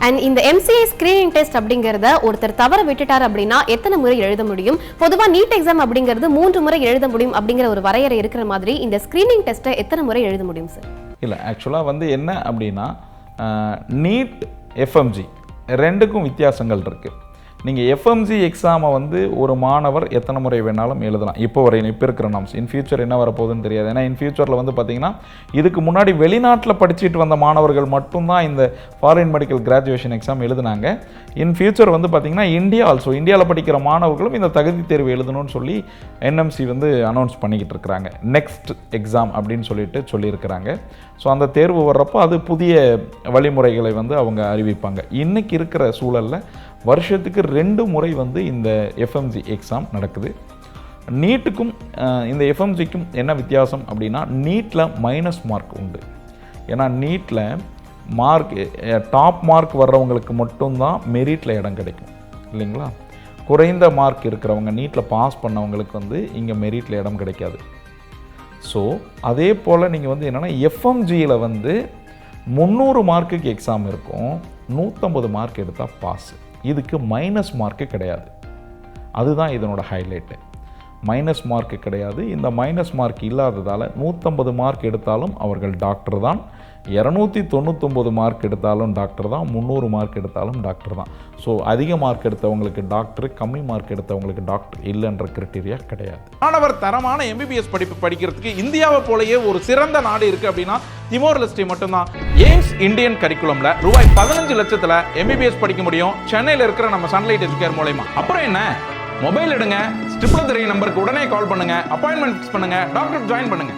And இந்த MCA screening test அப்படிங்கறத ஒருத்தர் தவற விட்டுட்டார் அப்படின்னா எத்தனை முறை எழுத முடியும்? பொதுவா நீட் எக்ஸாம் அப்படிங்கிறது 3 முறை எழுத முடியும் அப்படிங்கிற ஒரு வரையறை இருக்கிற மாதிரி இந்த ஸ்கிரீனிங் டெஸ்ட்டை எத்தனை முறை எழுத முடியும் சார்? இல்லை, ஆக்சுவலாக வந்து என்ன அப்படின்னா நீட் FMG ரெண்டுக்கும் வித்தியாசங்கள் இருக்குது. நீங்கள் FMG எக்ஸாமை வந்து ஒரு மாணவர் எத்தனை முறை வேணாலும் எழுதலாம். இப்போ இருக்கிற நாம்ஸ். இன் ஃபியூச்சர் என்ன வரப்போகுதுன்னு தெரியாது. ஏன்னா இன் ஃபியூச்சரில் வந்து பார்த்திங்கன்னா இதுக்கு முன்னாடி வெளிநாட்டில் படிச்சுட்டு வந்த மாணவர்கள் மட்டும்தான் இந்த ஃபாரின் மெடிக்கல் கிராஜுவேஷன் எக்ஸாம் எழுதுனாங்க. இன் ஃபியூச்சர் வந்து பார்த்திங்கன்னா இந்தியாவில் படிக்கிற மாணவர்களும் இந்த தகுதி தேர்வு எழுதணும்னு சொல்லி NMC வந்து அனௌன்ஸ் பண்ணிக்கிட்டு இருக்கிறாங்க. நெக்ஸ்ட் எக்ஸாம் அப்படின்னு சொல்லியிருக்கிறாங்க. ஸோ அந்த தேர்வு வர்றப்போ அது புதிய வழிமுறைகளை வந்து அவங்க அறிவிப்பாங்க. இன்றைக்கி இருக்கிற சூழலில் வருஷத்துக்கு 2 முறை வந்து இந்த FMG எக்ஸாம் நடக்குது. நீட்டுக்கும் இந்த FMGக்கும் என்ன வித்தியாசம் அப்படின்னா நீட்டில் மைனஸ் மார்க் உண்டு. ஏன்னா நீட்டில் டாப் மார்க் வர்றவங்களுக்கு மட்டும்தான் மெரிட்டில் இடம் கிடைக்கும் இல்லைங்களா. குறைந்த மார்க் இருக்கிறவங்க நீட்டில் பாஸ் பண்ணவங்களுக்கு வந்து இங்கே மெரிட்டில் இடம் கிடைக்காது. ஸோ அதே போல் நீங்கள் வந்து என்னென்னா FMGயில் வந்து 300 மார்க்குக்கு எக்ஸாம் இருக்கும், 150 மார்க் எடுத்தால் பாஸ். இதுக்கு மைனஸ் மார்க்கு கிடையாது. அதுதான் இதனோட ஹைலைட்டு. மைனஸ் மார்க்கு கிடையாது. இந்த மைனஸ் மார்க் இல்லாததால் 150 மார்க் எடுத்தாலும் அவர்கள் டாக்டர் தான், 299 மார்க் எடுத்தாலும் டாக்டர் தான், 300 மார்க் எடுத்தாலும் டாக்டர் தான். ஸோ அதிக மார்க் எடுத்தவங்களுக்கு டாக்டர், கம்மி மார்க் எடுத்தவங்களுக்கு டாக்டர் இல்லைன்ற கிரைட்டீரியா கிடையாது. மாணவர் தரமான MBBS படிப்பு படிக்கிறதுக்கு இந்தியாவை போலயே ஒரு சிறந்த நாடு இருக்குது அப்படின்னா திமோர் லெஸ்டே மட்டும்தான். எய்ம்ஸ் இந்தியன் கரிக்குலம்ல ரூபாய் 15 லட்சத்தில் MBBS படிக்க முடியும் சென்னையில் இருக்கிற நம்ம சன்லைட் எஜுகேர் மூலமா. அப்புறம் என்ன, மொபைல் எடுங்க, ஸ்டிப்ல தெரிய நம்பருக்கு உடனே கால் பண்ணுங்க, அப்பாயின்மெண்ட் ஃபிக்ஸ் பண்ணுங்க, டாக்டர் ஜாயின் பண்ணுங்க.